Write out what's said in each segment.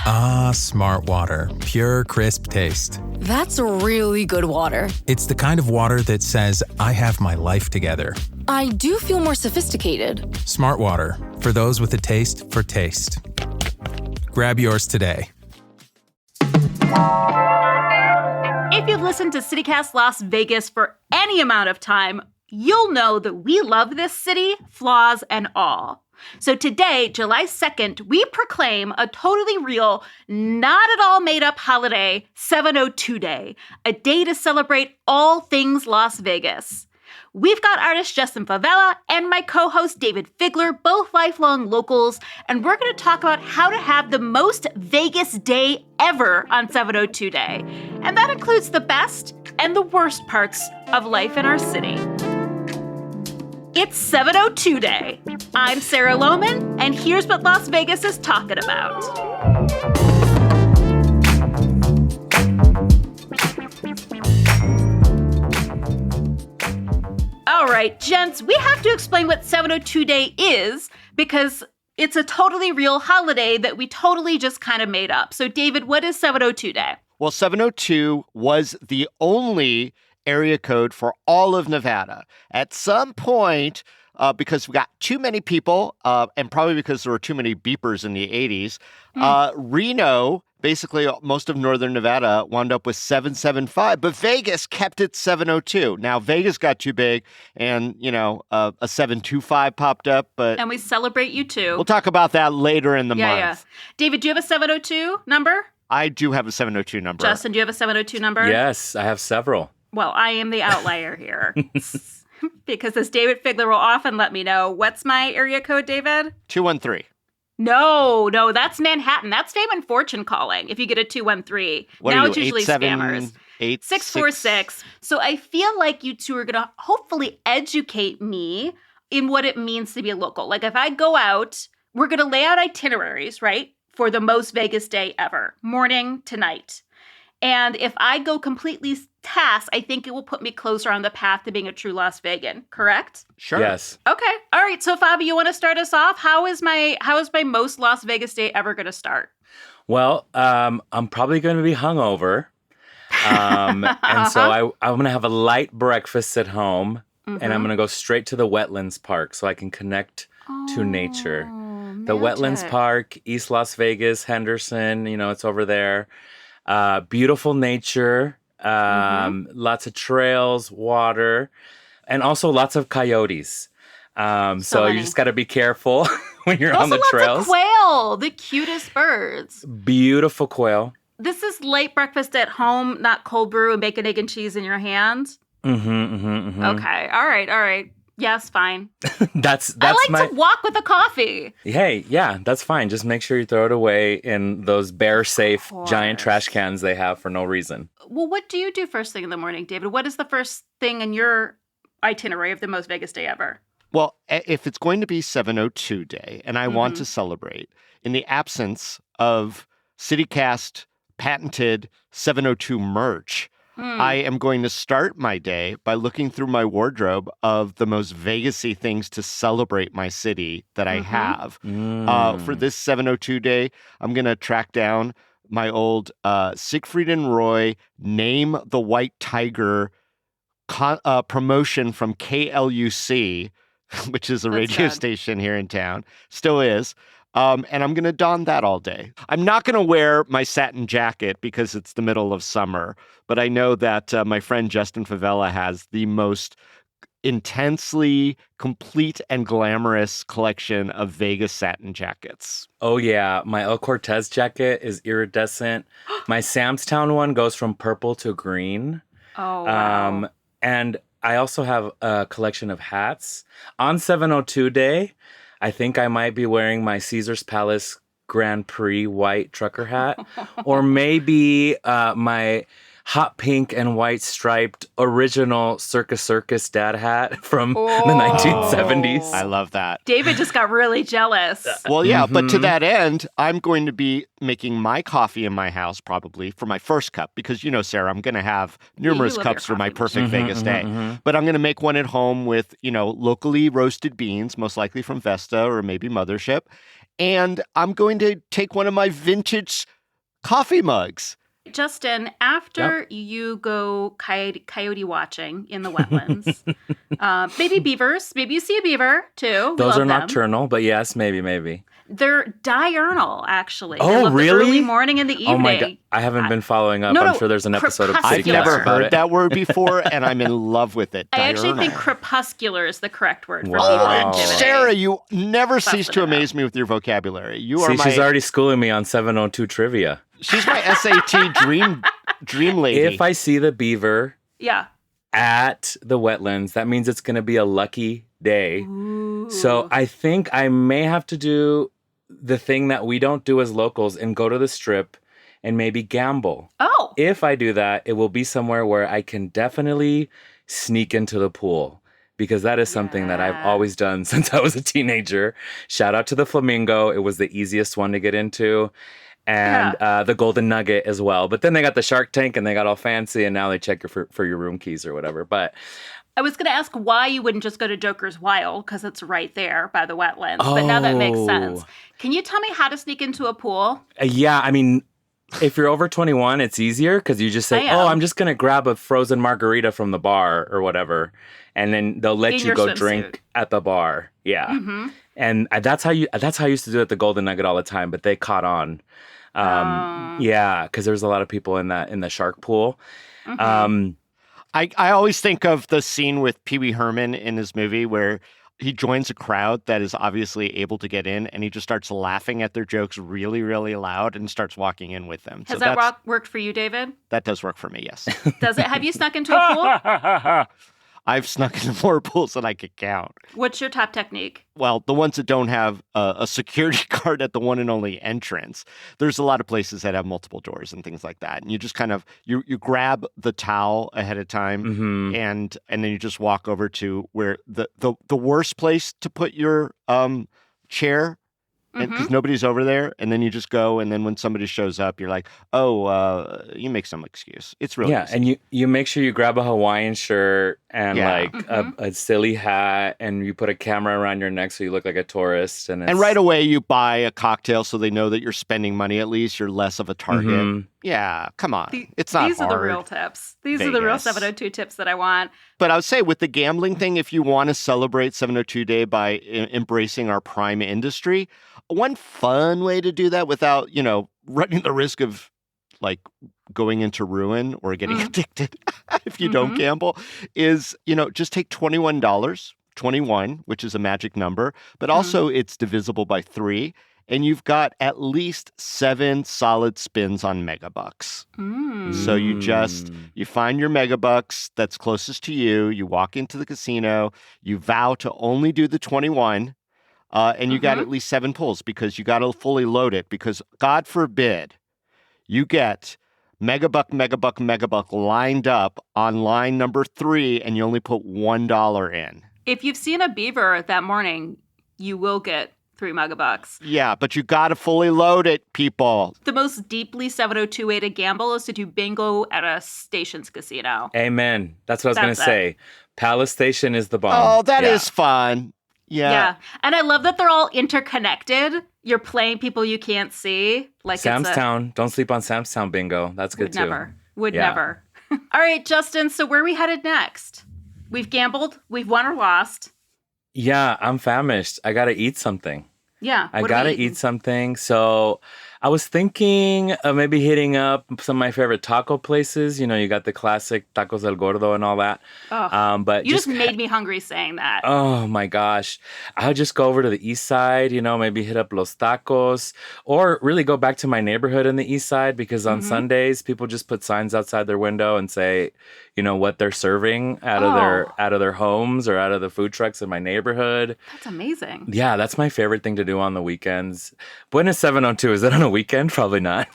Ah, smart water. Pure, crisp taste. That's really good water. It's the kind of water that says, I have my life together. I do feel more sophisticated. Smart water. For those with a taste for taste. Grab yours today. If you've listened to CityCast Las Vegas for any amount of time, you'll know that we love this city, flaws and all. So today, July 2nd, we proclaim a totally real, not at all made up holiday, 702 Day, a day to celebrate all things Las Vegas. We've got artist Justin Favela and my co-host Dayvid Figler, both lifelong locals, and we're going to talk about how to have the most Vegas day ever on 702 Day. And that includes the best and the worst parts of life in our city. It's 702 Day. I'm Sarah Lohman, and here's what Las Vegas is talking about. All right, gents, we have to explain what 702 Day is because it's a totally real holiday that we totally just kind of made up. So, Dayvid, what is 702 Day? Well, 702 was the only area code for all of Nevada. At some point, because we got too many people, and probably because there were too many beepers in the 80s, Reno, basically most of northern Nevada, wound up with 775, but Vegas kept it 702. Now, Vegas got too big, and, a 725 popped up, but... And we celebrate you, too. We'll talk about that later in the month. Yeah. Dayvid, do you have a 702 number? I do have a 702 number. Justin, do you have a 702 number? Yes, I have several. Well, I am the outlier here. Because as Dayvid Figler will often let me know, what's my area code, Dayvid? 213. No, that's Manhattan. That's fame and fortune calling if you get a 213. What now are you, it's usually 87, scammers. 646. So I feel like you two are going to hopefully educate me in what it means to be a local. Like if I go out, we're going to lay out itineraries, right? For the most Vegas day ever, morning to night. And if I go completely task, I think it will put me closer on the path to being a true Las Vegan, correct? Sure. Yes. Okay. All right. So, Fabi, you want to start us off? How is my most Las Vegas day ever going to start? Well, I'm probably going to be hungover. And so I'm going to have a light breakfast at home, and I'm going to go straight to the Wetlands Park so I can connect to nature. The Wetlands Park, East Las Vegas, Henderson, it's over there. Beautiful nature, lots of trails, water, and also lots of coyotes. So you just got to be careful when you're on the trails. Also lots of quail, the cutest birds. Beautiful quail. This is late breakfast at home, not cold brew and bacon, egg, and cheese in your hands? Okay. All right. Yes, fine. That's I like to walk with a coffee. Hey, yeah, that's fine. Just make sure you throw it away in those bear-safe giant trash cans they have for no reason. Well, what do you do first thing in the morning, Dayvid? What is the first thing in your itinerary of the most Vegas day ever? Well, if it's going to be 702 Day, and I want to celebrate, in the absence of CityCast patented 702 merch, I am going to start my day by looking through my wardrobe of the most Vegas-y things to celebrate my city that I have. For this 702 Day, I'm going to track down my old Siegfried and Roy Name the White Tiger promotion from KLUC, which is a radio station here in town. Still is. And I'm going to don that all day. I'm not going to wear my satin jacket because it's the middle of summer, but I know that my friend Justin Favela has the most intensely complete and glamorous collection of Vegas satin jackets. Oh, yeah. My El Cortez jacket is iridescent. My Sam's Town one goes from purple to green. Oh, wow. And I also have a collection of hats. On 702 Day, I think I might be wearing my Caesar's Palace Grand Prix white trucker hat, or maybe my hot pink and white striped original Circus dad hat from the 1970s. I love that. Dayvid just got really jealous. Well, yeah, but to that end, I'm going to be making my coffee in my house probably for my first cup because, Sarah, I'm going to have numerous cups for my perfect Vegas day. But I'm going to make one at home with, locally roasted beans, most likely from Vesta or maybe Mothership. And I'm going to take one of my vintage coffee mugs. Justin, after you go coyote watching in the wetlands, maybe beavers, maybe you see a beaver too. Those are nocturnal, but yes, maybe. They're diurnal, actually. Oh, they love really? The early morning and the evening. Oh my God. I haven't been following up. No, I'm sure there's an episode of I've City never about heard it. that word before, and I'm in love with it. I actually Diurnal. think crepuscular is the correct word for Wow. beaver Oh, activity. Sarah, you never cease Busting to it up. amaze me with your vocabulary. You See, are she's already schooling me on 702 trivia. She's my SAT dream lady. If I see the beaver Yeah. at the wetlands, that means it's going to be a lucky day. Ooh. So I think I may have to do the thing that we don't do as locals and go to the strip and maybe gamble. Oh. If I do that, it will be somewhere where I can definitely sneak into the pool, because that is something that I've Yeah. always done since I was a teenager. Shout out to the Flamingo. It was the easiest one to get into. And the Golden Nugget as well. But then they got the Shark Tank and they got all fancy, and now they check for your room keys or whatever. But I was going to ask why you wouldn't just go to Joker's Wild, because it's right there by the wetlands. But now that makes sense. Can you tell me how to sneak into a pool? Yeah, I mean, if you're over 21, it's easier because you just say, I'm just going to grab a frozen margarita from the bar or whatever. And then they'll let you go drink at the bar. Yeah. Mm-hmm. And that's how I used to do it at the Golden Nugget all the time, but they caught on. Yeah, because there's a lot of people in the shark pool. Mm-hmm. I always think of the scene with Pee Wee Herman in his movie where he joins a crowd that is obviously able to get in, and he just starts laughing at their jokes really, really loud and starts walking in with them. Has that worked for you, David? That does work for me, yes. Does it? Have you snuck into a pool? I've snuck into more pools than I could count. What's your top technique? Well, the ones that don't have a security guard at the one and only entrance. There's a lot of places that have multiple doors and things like that. And you just kind of, you grab the towel ahead of time and then you just walk over to where the worst place to put your chair, because nobody's over there, and then you just go, and then when somebody shows up, you're like, you make some excuse. It's really easy. And you make sure you grab a Hawaiian shirt and a silly hat, and you put a camera around your neck so you look like a tourist. And right away you buy a cocktail so they know that you're spending money. At least you're less of a target. Yeah, come on. It's not These hard. are the real tips. These are the real 702 tips that I want. But I would say with the gambling thing, if you want to celebrate 702 Day by embracing our prime industry, one fun way to do that without, running the risk of like going into ruin or getting addicted if you don't gamble is, just take $21, 21, which is a magic number, but also it's divisible by 3. And you've got at least 7 solid spins on megabucks. So you find your megabucks that's closest to you. You walk into the casino. You vow to only do the 21. And you got at least 7 pulls because you got to fully load it. Because God forbid you get megabuck lined up on line number 3 and you only put $1 in. If you've seen a beaver that morning, you will get 3 megabucks. Yeah, but you got to fully load it, people. The most deeply 702 way to gamble is to do bingo at a Stations casino. Amen. That's what I was going to say. Palace Station is the bomb. Oh, that is fun. Yeah. And I love that they're all interconnected. You're playing people you can't see. Like Samstown. Don't sleep on Samstown bingo. That's good too. Would never. All right, Justin. So where are we headed next? We've gambled. We've won or lost. Yeah, I'm famished. I got to eat something. Yeah. I got to eat something. So I was thinking of maybe hitting up some of my favorite taco places. You got the classic Tacos El Gordo and all that. Oh, but you just made me hungry saying that. Oh my gosh. I'll just go over to the east side, maybe hit up Los Tacos, or really go back to my neighborhood in the east side, because on Sundays people just put signs outside their window and say, what they're serving out of their homes or out of the food trucks in my neighborhood. That's amazing. Yeah, that's my favorite thing to do on the weekends. When is 702? Is that on a weekend? Probably not.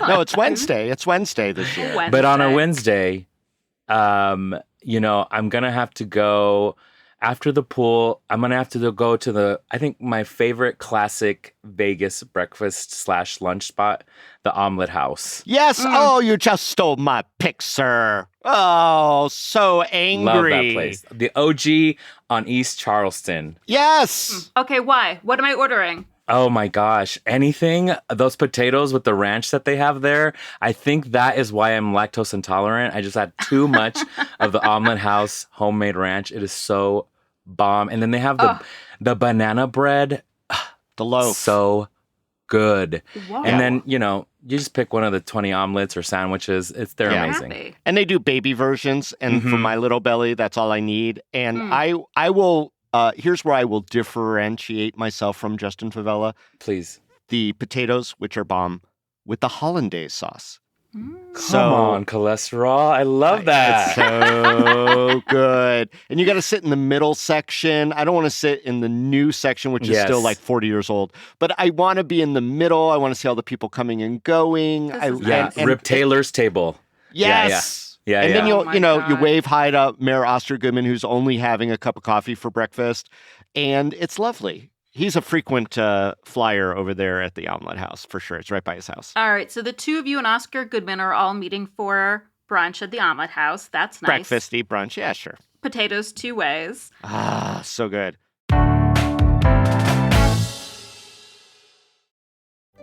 No, it's Wednesday. It's Wednesday this year. But on a Wednesday, I'm going to have to go after the pool. I'm going to have to go to I think my favorite classic Vegas breakfast / lunch spot, the Omelet House. Yes. Oh, you just stole my pick, sir. Oh, so angry. Love that place. The OG on East Charleston. Yes. Okay, why? What am I ordering? Oh my gosh. Anything, those potatoes with the ranch that they have there, I think that is why I'm lactose intolerant. I just had too much of the Omelet House homemade ranch. It is so bomb. And then they have the banana bread. The loaf. So good. Whoa. And then, you just pick one of the 20 omelets or sandwiches. They're amazing. Happy. And they do baby versions. And for my little belly, that's all I need. And I will... here's where I will differentiate myself from Justin Favela. Please. The potatoes, which are bomb, with the hollandaise sauce. Come on, cholesterol. I love that. It's so good. And you got to sit in the middle section. I don't want to sit in the new section, which is still like 40 years old. But I want to be in the middle. I want to see all the people coming and going. Rip Taylor's table. Yes. Yeah, and then God. you wave hi to Mayor Ostergoodman, who's only having a cup of coffee for breakfast, and it's lovely. He's a frequent flyer over there at the Omelet House, for sure. It's right by his house. All right, so the two of you and Oscar Goodman are all meeting for brunch at the Omelet House. That's nice. Breakfasty brunch, yeah, sure. Potatoes 2 ways. Ah, so good.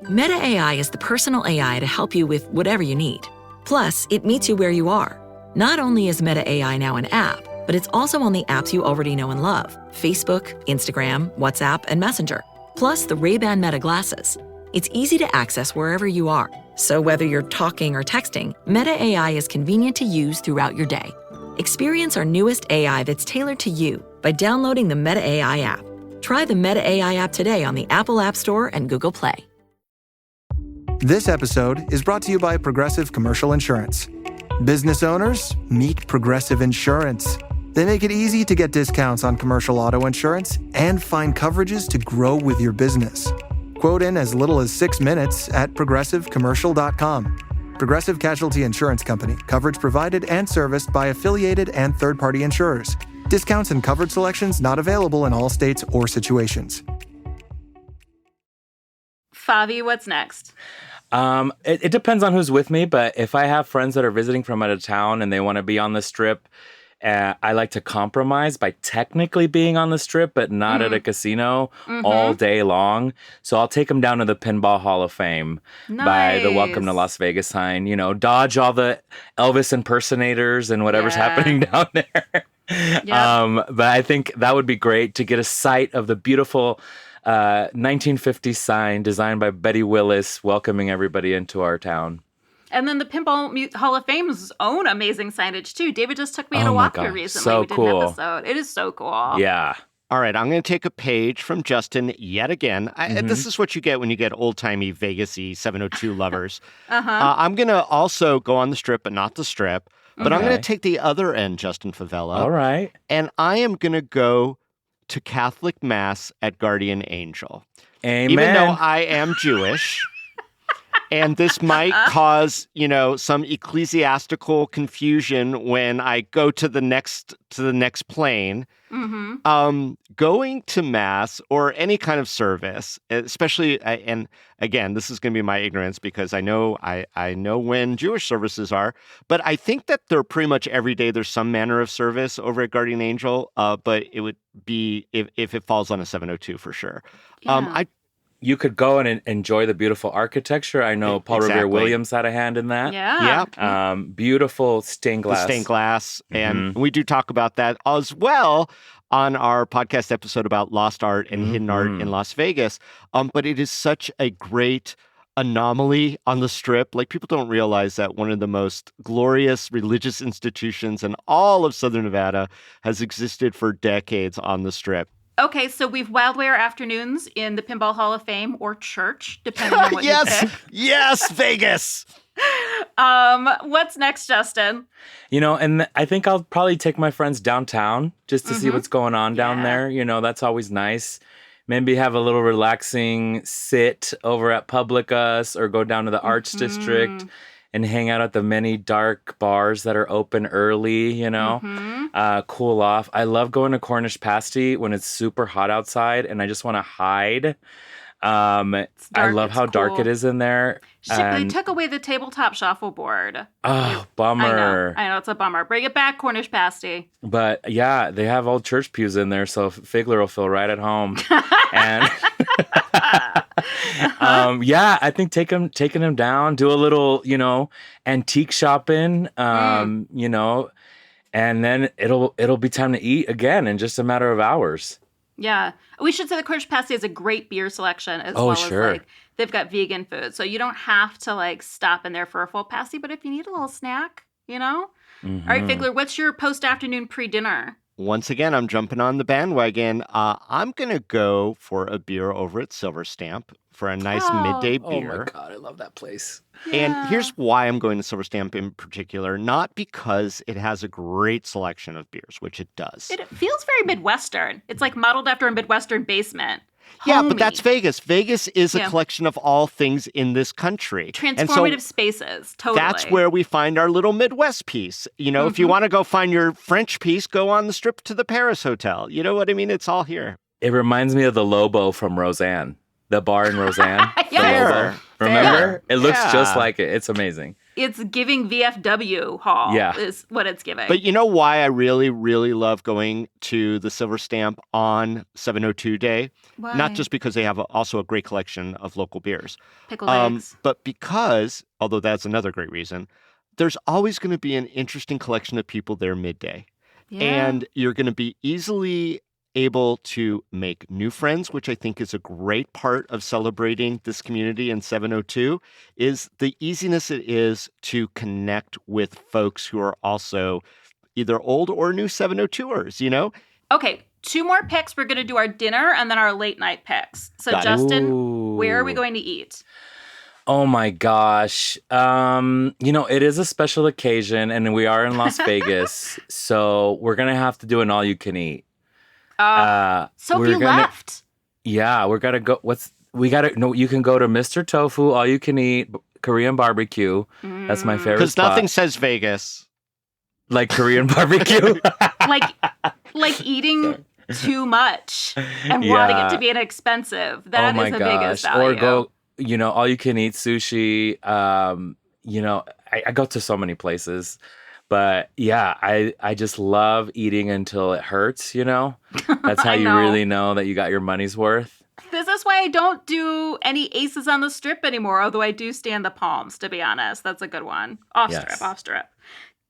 Meta AI is the personal AI to help you with whatever you need. Plus, it meets you where you are. Not only is Meta AI now an app, but it's also on the apps you already know and love. Facebook, Instagram, WhatsApp, and Messenger. Plus the Ray-Ban Meta glasses. It's easy to access wherever you are. So whether you're talking or texting, Meta AI is convenient to use throughout your day. Experience our newest AI that's tailored to you by downloading the Meta AI app. Try the Meta AI app today on the Apple App Store and Google Play. This episode is brought to you by Progressive Commercial Insurance. Business owners, meet Progressive Insurance. They make it easy to get discounts on commercial auto insurance and find coverages to grow with your business. Quote in as little as 6 minutes at progressivecommercial.com. Progressive Casualty Insurance Company. Coverage provided and serviced by affiliated and third-party insurers. Discounts and coverage selections not available in all states or situations. Favi, what's next? It depends on who's with me, but if I have friends that are visiting from out of town and they want to be on the Strip, I like to compromise by technically being on the Strip, but not at a casino all day long. So I'll take them down to the Pinball Hall of Fame by the Welcome to Las Vegas sign. Dodge all the Elvis impersonators and whatever's happening down there. But I think that would be great to get a sight of the beautiful 1950s sign designed by Betty Willis, welcoming everybody into our town. And then the Pinball Hall of Fame's own amazing signage, too. David just took me on a walkthrough recently. So we did cool. an episode. It is so cool. Yeah. All right, I'm going to take a page from Justin yet again. This is what you get when you get old-timey Vegas-y 702 lovers. I'm going to also go on the Strip, but not the Strip. But I'm going to take the other end, Justin Favela. All right. And I am going to go to Catholic Mass at Guardian Angel. Amen. Even though I am Jewish, and this might cause, some ecclesiastical confusion when I go to the next plane. Going to Mass or any kind of service, especially, and again, this is going to be my ignorance because I know when Jewish services are, but I think that they're pretty much every day there's some manner of service over at Guardian Angel, but it would be if it falls on a 702 for sure. You could go and enjoy the beautiful architecture. I know Paul Revere Williams had a hand in that. Yeah. Beautiful stained glass. The stained glass. And we do talk about that as well on our podcast episode about lost art and hidden art in Las Vegas. But it is such a great anomaly on the Strip. Like, people don't realize that one of the most glorious religious institutions in all of Southern Nevada has existed for decades on the Strip. Okay, so we've Wildware afternoons in the Pinball Hall of Fame or church, depending on what you pick. Yes, Vegas. What's next, Justin? And I think I'll probably take my friends downtown just to see what's going on down there. That's always nice. Maybe have a little relaxing sit over at Publicus or go down to the Arts District and hang out at the many dark bars that are open early, cool off. I love going to Cornish Pasty when it's super hot outside and I just want to hide. I love how dark it is in there. They took away the tabletop shuffleboard. Oh, bummer. I know, it's a bummer. Bring it back, Cornish Pasty. But yeah, they have old church pews in there, so Figler will feel right at home. And I think taking them down, do a little, antique shopping, and then it'll be time to eat again in just a matter of hours. Yeah. We should say the Crunch Pasty has a great beer selection as well as they've got vegan food. So you don't have to stop in there for a full pasty, but if you need a little snack, Mm-hmm. All right, Figler, what's your post-afternoon pre-dinner? Once again, I'm jumping on the bandwagon. I'm going to go for a beer over at Silver Stamp for a nice midday beer. Oh, my God. I love that place. Yeah. And here's why I'm going to Silver Stamp in particular. Not because it has a great selection of beers, which it does. It feels very Midwestern. It's modeled after a Midwestern basement. Yeah, Homey. but that's Vegas. Vegas is a collection of all things in this country. Transformative spaces, totally. That's where we find our little Midwest piece. If you want to go find your French piece, go on the strip to the Paris Hotel. You know what I mean? It's all here. It reminds me of the Lobo from Roseanne. The bar in Roseanne. Yeah. Remember? It looks just like it. It's amazing. It's giving VFW hall is what it's giving. But you know why I really, really love going to the Silver Stamp on 702 Day? Why? Not just because they have also a great collection of local beers. Pickled eggs. But because, although that's another great reason, there's always going to be an interesting collection of people there midday. Yeah. And you're going to be easily able to make new friends, which I think is a great part of celebrating this community in 702, is the easiness it is to connect with folks who are also either old or new 702ers, Okay, 2 more picks. We're going to do our dinner and then our late night picks. So Justin, where are we going to eat? Oh my gosh. It is a special occasion and we are in Las Vegas. So we're going to have to do an all you can eat. So if you left. Yeah, we're gonna go. You can go to Mr. Tofu, all you can eat Korean barbecue. That's my favorite. Because nothing says Vegas like Korean barbecue. like eating too much and wanting it to be inexpensive. That is the biggest value. Or go, all you can eat sushi. I go to so many places. But yeah, I just love eating until it hurts, That's how you really know that you got your money's worth. This is why I don't do any aces on the strip anymore, although I do stand the palms, to be honest. That's a good one. Off strip.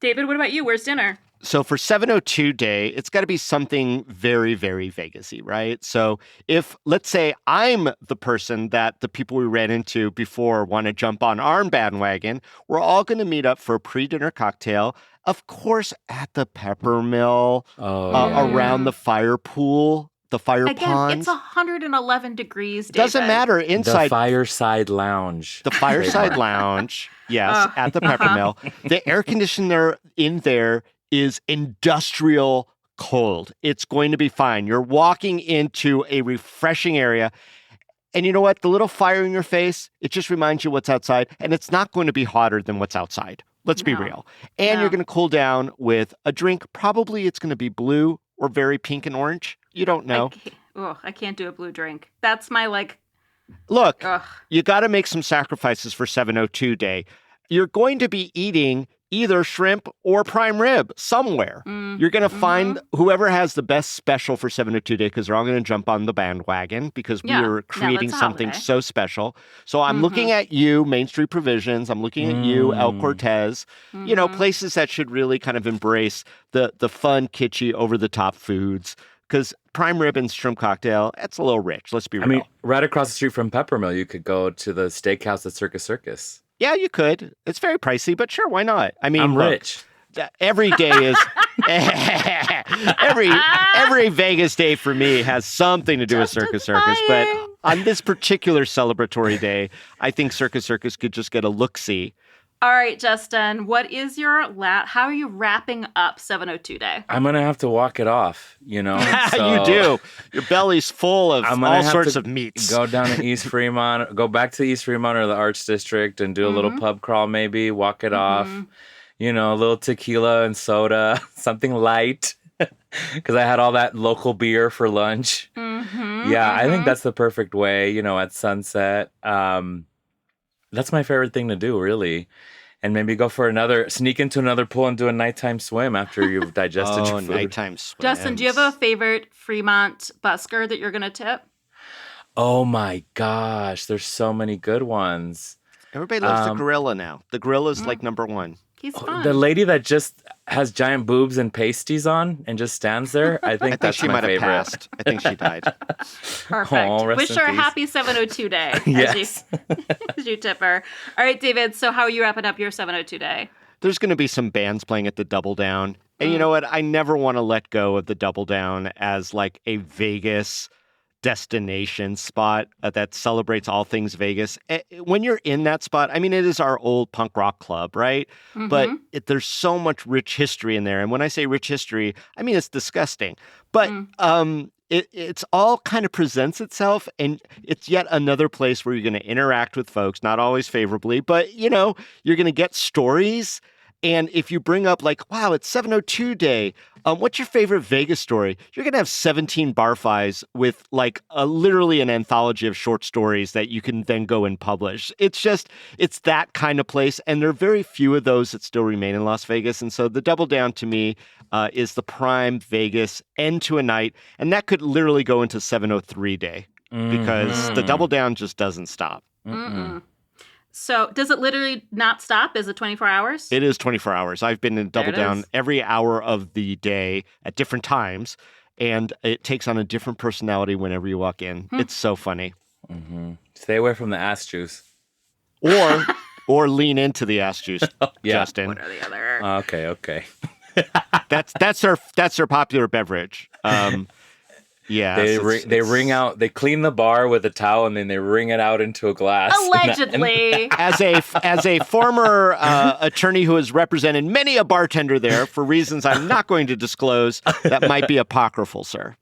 David, what about you? Where's dinner? So for 702 Day, it's got to be something very, very Vegas-y, right? So if, let's say, I'm the person that the people we ran into before want to jump on our bandwagon, we're all going to meet up for a pre-dinner cocktail, of course, at the Pepper Mill, around the fire pool, the fire pond. Again, it's 111 degrees, David. Doesn't matter. Inside. The Fireside Lounge. The Fireside Lounge, yes, at the Pepper Mill. The air conditioner in there is industrial cold. It's going to be fine. You're walking into a refreshing area. And you know what? The little fire in your face, it just reminds you what's outside. And it's not going to be hotter than what's outside. Let's be real. And you're going to cool down with a drink. Probably it's going to be blue or very pink and orange. You don't know. I can't do a blue drink. That's my Look, you got to make some sacrifices for 702 Day. You're going to be eating either shrimp or prime rib somewhere. You're going to find whoever has the best special for 702 Day, because they're all going to jump on the bandwagon because we are creating something so special. So I'm looking at you, Main Street Provisions. I'm looking at you, El Cortez. Places that should really kind of embrace the fun, kitschy, over-the-top foods. Because prime rib and shrimp cocktail, that's a little rich. Let's be real. I mean, right across the street from Peppermill, you could go to the steakhouse at Circus Circus. Yeah, you could. It's very pricey, but sure, why not? I mean, I'm rich. Every day is every Vegas day for me has something to do with Circus Circus. But on this particular celebratory day, I think Circus Circus could just get a look-see. All right, Justin, what is your how are you wrapping up 702 Day? I'm going to have to walk it off, So you do. Your belly's full of all sorts of meats. Go down to East Fremont, go back to East Fremont or the Arts District and do a little pub crawl maybe, walk it off. A little tequila and soda, something light. Because I had all that local beer for lunch. I think that's the perfect way, at sunset. That's my favorite thing to do, really. And maybe go for sneak into another pool and do a nighttime swim after you've digested your food. Nighttime swim. Justin, do you have a favorite Fremont busker that you're going to tip? Oh my gosh, there's so many good ones. Everybody loves the gorilla now. The gorilla is like number one. He's fun. The lady that just has giant boobs and pasties on and just stands there, I think that's she my might have favorite. passed. I think she died. Perfect. Aw, rest Wish in her a peace. happy 702 day Yes. as you tip her. All right, Dayvid, so how are you wrapping up your 702 day? There's going to be some bands playing at the Double Down. And you know what? I never want to let go of the Double Down as like a Vegas destination spot that celebrates all things Vegas. When you're in that spot, I mean, it is our old punk rock club, right? But there's so much rich history in there. And when I say rich history, I mean, it's disgusting. But it's all kind of presents itself, and it's yet another place where you're going to interact with folks, not always favorably, but, you know, you're going to get stories. And if you bring up like, wow, it's 702 day, what's your favorite Vegas story? You're going to have 17 barflies with like literally an anthology of short stories that you can then go and publish. It's that kind of place. And there are very few of those that still remain in Las Vegas. And so the Double Down to me is the prime Vegas end to a night. And that could literally go into 703 day because the Double Down just doesn't stop. So does it literally not stop? Is it 24 hours? It is 24 hours. I've been in Double Down every hour of the day at different times, and it takes on a different personality whenever you walk in. It's so funny. Stay away from the ass juice. Or lean into the ass juice, Justin. One or the other. Okay. That's their popular beverage. Yeah, they wring out. They clean the bar with a towel and then they wring it out into a glass. Allegedly. As a former attorney who has represented many a bartender there for reasons I'm not going to disclose, that might be apocryphal, sir.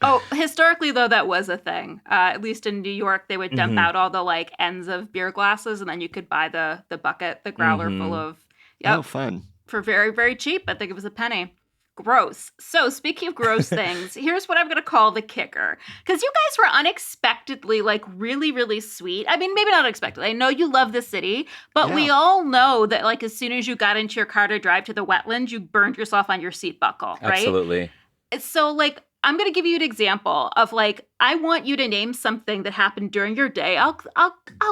Oh, historically, though, that was a thing. At least in New York, they would dump out all the like ends of beer glasses, and then you could buy the bucket, the growler full of. Oh, fun. For very, very cheap. I think it was a penny. Gross. So speaking of gross things, here's what I'm going to call the kicker. Because you guys were unexpectedly like really, really sweet. I mean, maybe not unexpectedly. I know you love the city, but we all know that like as soon as you got into your car to drive to the wetlands, you burned yourself on your seat buckle, right? Absolutely. So like, I'm going to give you an example of like, I want you to name something that happened during your day. I'll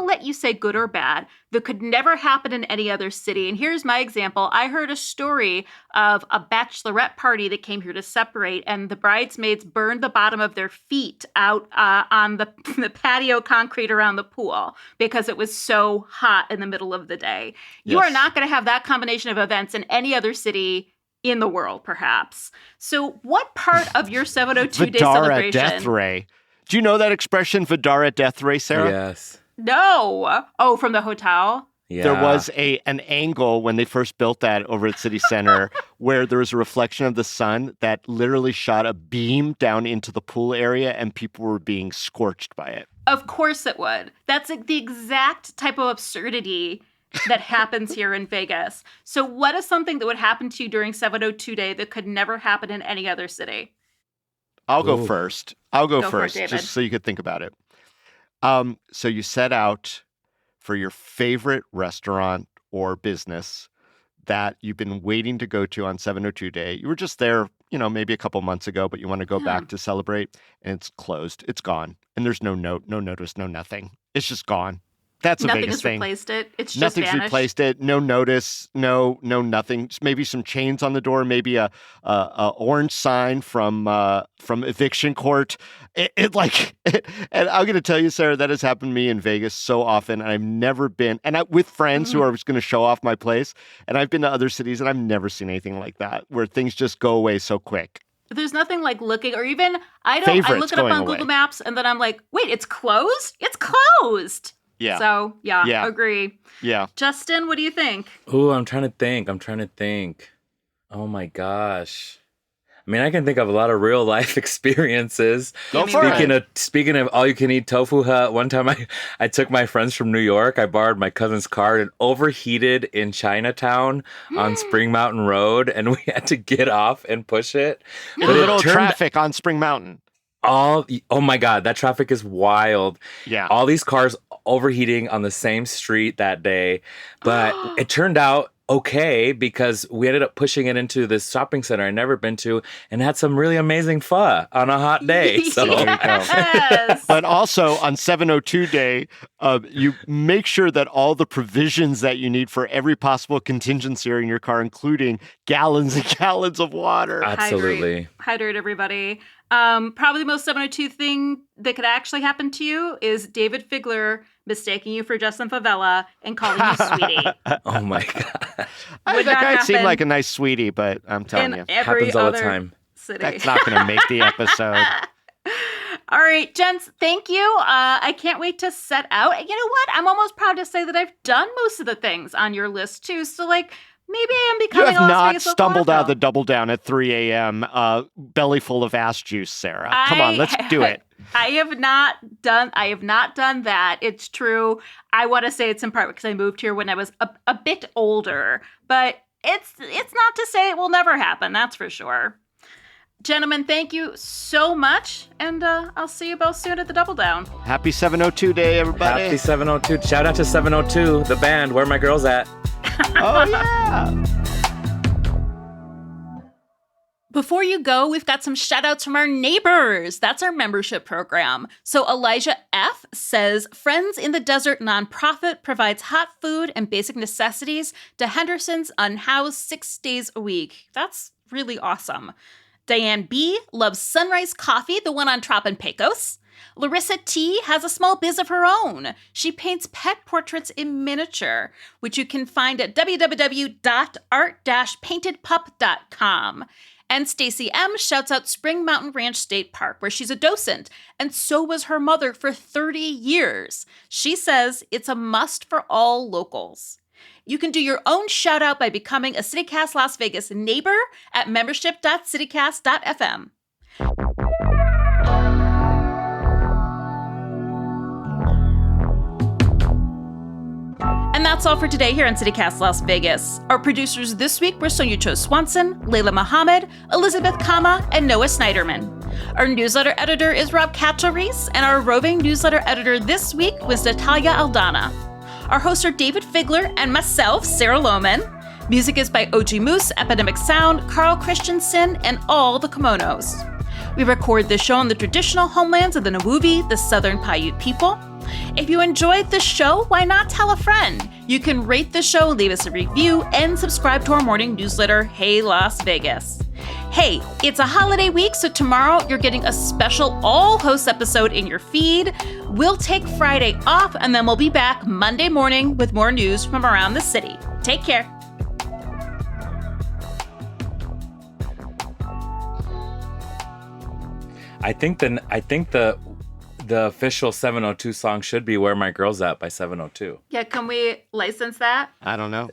let you say good or bad that could never happen in any other city. And here's my example. I heard a story of a bachelorette party that came here to separate, and the bridesmaids burned the bottom of their feet out on the patio concrete around the pool because it was so hot in the middle of the day. You are not going to have that combination of events in any other city in the world, perhaps. So what part of your 702-day celebration... Death ray. Do you know that expression, Vidara Death Ray, Sarah? Yes. No. Oh, from the hotel? Yeah. There was an angle when they first built that over at City Center where there was a reflection of the sun that literally shot a beam down into the pool area and people were being scorched by it. Of course it would. That's like the exact type of absurdity that happens here in Vegas. So what is something that would happen to you during 702 Day that could never happen in any other city? I'll go first. Go for it, first, Dayvid. just so you could think about it. So you set out for your favorite restaurant or business that you've been waiting to go to on 702 Day. You were just there, you know, maybe a couple months ago, but you want to go back to celebrate, and it's closed. It's gone. And there's no note, no notice, no nothing. It's just gone. That's a Nothing Vegas has thing. replaced it. It's just Nothing's vanished. replaced it. No notice. No nothing. Just maybe some chains on the door. Maybe a orange sign from eviction court. And I'm going to tell you, Sarah, that has happened to me in Vegas so often. And I've never been, with friends who are just going to show off my place. And I've been to other cities, and I've never seen anything like that, where things just go away so quick. There's nothing like looking, or even I look Favorites it up going on away. Google Maps, and then I'm like, wait, it's closed? It's closed. Yeah. So Yeah. agree. Yeah. Justin, what do you think? Ooh, I'm trying to think. Oh my gosh. I mean, I can think of a lot of real life experiences. Go for it. Speaking of all you can eat tofu hut, one time I took my friends from New York. I borrowed my cousin's car and overheated in Chinatown on Spring Mountain Road, and we had to get off and push it. In the middle of traffic on Spring Mountain. Oh my God, that traffic is wild. Yeah. All these cars overheating on the same street that day. But it turned out okay, because we ended up pushing it into this shopping center I'd never been to and had some really amazing pho on a hot day. So Yes. But also on 702 day, you make sure that all the provisions that you need for every possible contingency are in your car, including gallons and gallons of water. absolutely. Hydrate everybody. Probably the most 702 thing that could actually happen to you is Dayvid Figler mistaking you for Justin Favela and calling you sweetie. Oh my God. Would That not guy seemed happen like a nice sweetie, but I'm telling in you, every Happens all the other time. city. that's not going to make the episode. All right, gents, thank you. I can't wait to set out. You know what? I'm almost proud to say that I've done most of the things on your list too. So like, maybe I am You becoming have a Las not Vegas stumbled out of the local. double down at 3 a.m. Belly full of ass juice, Sarah. Come on, let's do it. I have not done that. It's true. I want to say it's in part because I moved here when I was a bit older, but it's not to say it will never happen. That's for sure. Gentlemen, thank you so much, and I'll see you both soon at the Double Down. Happy 702 day, everybody. Happy 702. Shout out to 702, the band. Where are my girls at? Oh, yeah. Before you go, we've got some shout outs from our neighbors. That's our membership program. So Elijah F. says, Friends in the Desert nonprofit provides hot food and basic necessities to Henderson's unhoused 6 days a week. That's really awesome. Diane B. loves Sunrise Coffee, the one on Trop and Pecos. Larissa T. has a small biz of her own. She paints pet portraits in miniature, which you can find at www.art-paintedpup.com. And Stacy M. shouts out Spring Mountain Ranch State Park, where she's a docent, and so was her mother for 30 years. She says it's a must for all locals. You can do your own shout out by becoming a CityCast Las Vegas neighbor at membership.citycast.fm. And that's all for today here on CityCast Las Vegas. Our producers this week were Sonia Cho Swanson, Layla Muhammad, Elizabeth Kama, and Noah Snyderman. Our newsletter editor is Rob Katchel-Reese, and our roving newsletter editor this week was Natalia Aldana. Our hosts are Dayvid Figler and myself, Sarah Lohman. Music is by OG Moose, Epidemic Sound, Carl Christensen, and all the Kimonos. We record this show on the traditional homelands of the Nawuvi, the Southern Paiute people. If you enjoyed the show, why not tell a friend? You can rate the show, leave us a review, and subscribe to our morning newsletter, Hey Las Vegas. Hey, it's a holiday week, so tomorrow you're getting a special all-host episode in your feed. We'll take Friday off, and then we'll be back Monday morning with more news from around the city. Take care. I think the official 702 song should be Where My Girls At by 702. Yeah, can we license that? I don't know.